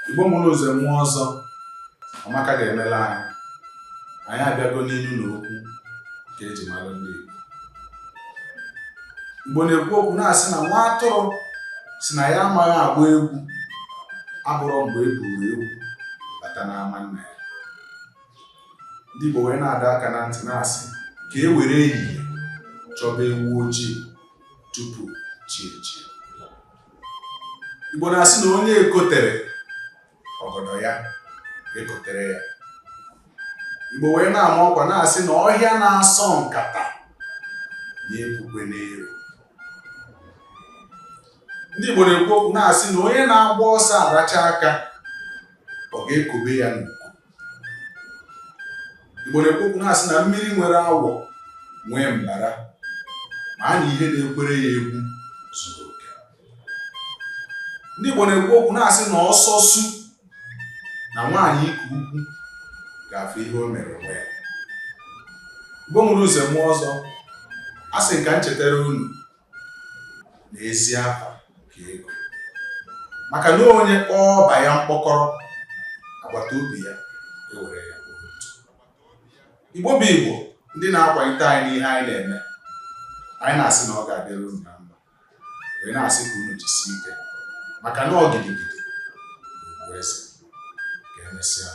Igbo mụrụ ụzọ mmụọ ọzọ Amaka ga-emela anyị abịago n'ilu na okwu ka eji mara ndị Igbo. Igbo na-ekwu okwu na-asị na nwa atụrụ si na ya amaghị agba egwu abụrụ mgbe e buru egwu bata n'ama nna ya. Ndị Igbo wee na-adọ aka na ntị na-asị ka e were ehihie chọba ewu ojii tupu chi ejie. Igbo na-asị na onye ekotere ọgọdọ ya ekotere ya. Igbo wee na-ama ọkwa na-asị na ọhịa na-asọ nkata na-ebukwe n'elu. Ndị Igbo na-ekwu okwu na-asị na onye na-agba ọsọ aracha aka ọ ga-ekobe ya n'ukwu. Igbo na-ekwu okwu na-asị na mmiri nwere awọ nwee mbara ma a na ihe na-ekwere ya egwu zuru oke. Ndị Igbo na-ekwu okwu na-asị na ọsọ su na nwaanyị ike ukwu ga-afụ ihe o mere onwe ya. Igbo mụrụ ụzọ mmụọ ọzọ a sị ka m chetara unu na ezi afa ka ego, maka na onye kpọọ ọba ya mkpọkọrọ agbata obi ya ewere ya otu. Igbo bụ Igbo ndị na-akwalite anyị n'ihe anyị na-eme. Anyị na-asị na ọ ga-adịrị unu na mma, wee na-asị ka unu jisie ike maka na ọ gidigidi bụ eze. Ka emesịa.